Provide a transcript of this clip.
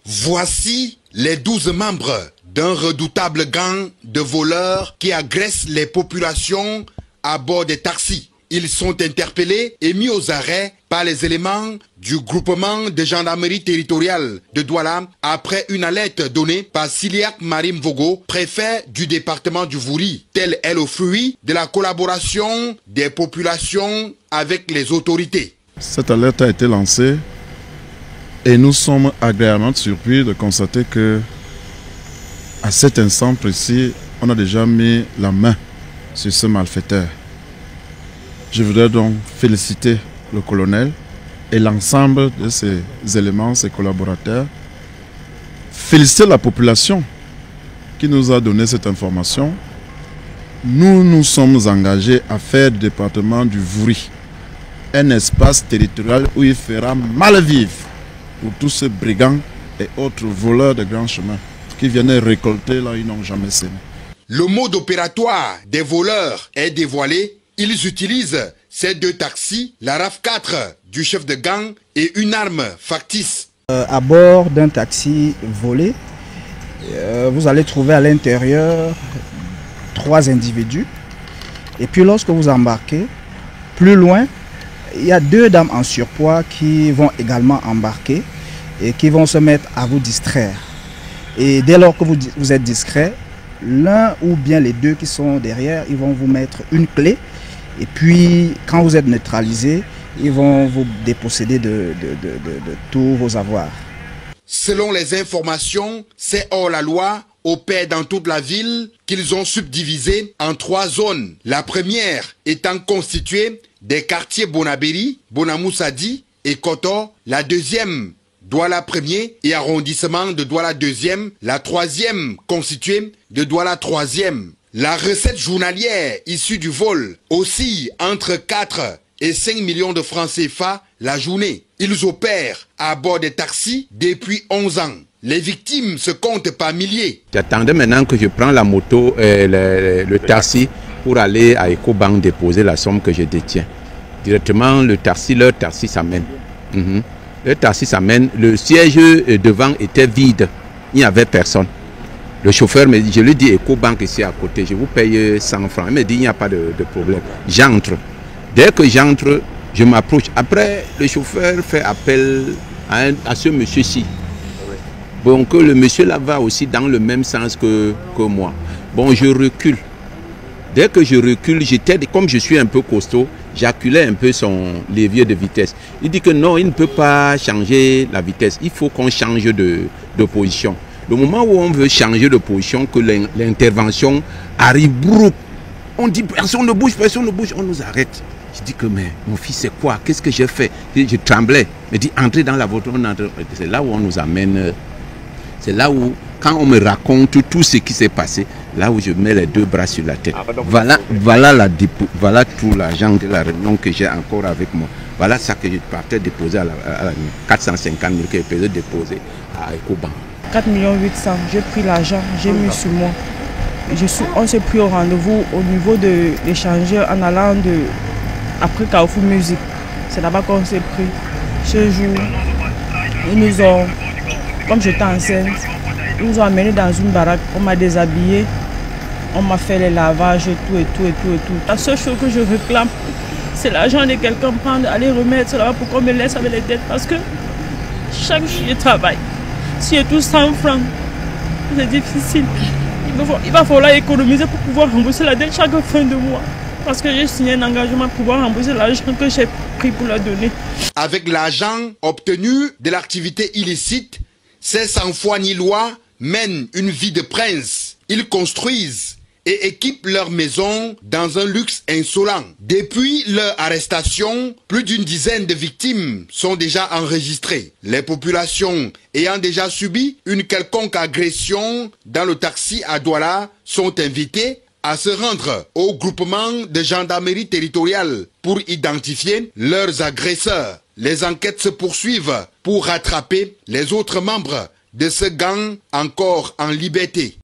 Voici les 12 membres d'un redoutable gang de voleurs qui agressent les populations à bord des taxis. Ils sont interpellés et mis aux arrêts par les éléments du groupement de gendarmerie territoriale de Douala après une alerte donnée par Siliak Marim Vogo, préfet du département du Vouri. Tel est le fruit de la collaboration des populations avec les autorités. Cette alerte a été lancée et nous sommes agréablement surpris de constater que à cet instant précis, on a déjà mis la main sur ce malfaiteur. Je voudrais donc féliciter le colonel et l'ensemble de ses éléments, ses collaborateurs. Féliciter la population qui nous a donné cette information. Nous nous sommes engagés à faire du département du Vouri un espace territorial où il fera mal vivre pour tous ces brigands et autres voleurs de grands chemins qui viennent récolter là où ils n'ont jamais semé. Le mode opératoire des voleurs est dévoilé. Ils utilisent ces 2 taxis, la RAV4 du chef de gang et une arme factice. À bord d'un taxi volé, vous allez trouver à l'intérieur 3 individus. Et puis lorsque vous embarquez, plus loin, il y a 2 dames en surpoids qui vont également embarquer et qui vont se mettre à vous distraire. Et dès lors que vous êtes discret, l'un ou bien les 2 qui sont derrière, ils vont vous mettre une clé. Et puis, quand vous êtes neutralisé, ils vont vous déposséder de tous vos avoirs. Selon les informations, c'est hors la loi opère dans toute la ville qu'ils ont subdivisé en 3 zones. La première étant constituée des quartiers Bonaberi, Bonamoussadi et Koto. La deuxième, Douala 1er et arrondissement de Douala 2e. La troisième constituée de Douala 3e. La recette journalière issue du vol oscille entre 4 et 5 millions de francs CFA la journée. Ils opèrent à bord des taxis depuis 11 ans. Les victimes se comptent par milliers. J'attendais maintenant que je prends la moto, le taxi, pour aller à Ecobank déposer la somme que je détiens. Directement, leur taxi s'amène. Le taxi s'amène. Le siège devant était vide. Il n'y avait personne. Le chauffeur me dit, je lui dis Ecobank ici à côté, je vous paye 100 francs. Il me dit, il n'y a pas de problème. J'entre. Dès que j'entre, je m'approche. Après, le chauffeur fait appel à ce monsieur-ci. Bon, que le monsieur là va aussi dans le même sens que moi. Bon, je recule. Dès que je recule, comme je suis un peu costaud, j'acculais un peu son levier de vitesse. Il dit que non, il ne peut pas changer la vitesse. Il faut qu'on change de position. Le moment où on veut changer de position, que l'intervention arrive, broup, on dit personne ne bouge, on nous arrête. Je dis que mais mon fils c'est quoi? Qu'est-ce que j'ai fait? Je tremblais. Il me dit entrez dans la voiture, on entre. C'est là où on nous amène. C'est là où, quand on me raconte tout ce qui s'est passé, là où je mets les 2 bras sur la tête. Voilà tout l'argent de la réunion que j'ai encore avec moi. Voilà ça que je partais déposer à la 450 000 que je faisais déposer à Ecobank. 4 800 000, j'ai pris l'argent, j'ai mis sur moi. On s'est pris au rendez-vous au niveau de l'échangeur en allant après Carrefour Music. C'est là-bas qu'on s'est pris. Ce jour, ils nous ont, comme j'étais enceinte, ils nous ont amenés dans une baraque, on m'a déshabillé, on m'a fait les lavages et tout. La seule chose que je réclame, c'est l'argent de quelqu'un prendre, aller remettre là-bas pour qu'on me laisse avec les dettes parce que chaque jour je travaille. Si j'ai tout 100 francs, c'est difficile. Il va falloir économiser pour pouvoir rembourser la dette chaque fin de mois. Parce que j'ai signé un engagement pour pouvoir rembourser l'argent que j'ai pris pour la donner. Avec l'argent obtenu de l'activité illicite, ces sans-foi ni loi mènent une vie de prince. Ils construisent et équipent leur maison dans un luxe insolent. Depuis leur arrestation, plus d'une dizaine de victimes sont déjà enregistrées. Les populations ayant déjà subi une quelconque agression dans le taxi à Douala sont invitées à se rendre au groupement de gendarmerie territoriale pour identifier leurs agresseurs. Les enquêtes se poursuivent pour rattraper les autres membres de ce gang encore en liberté.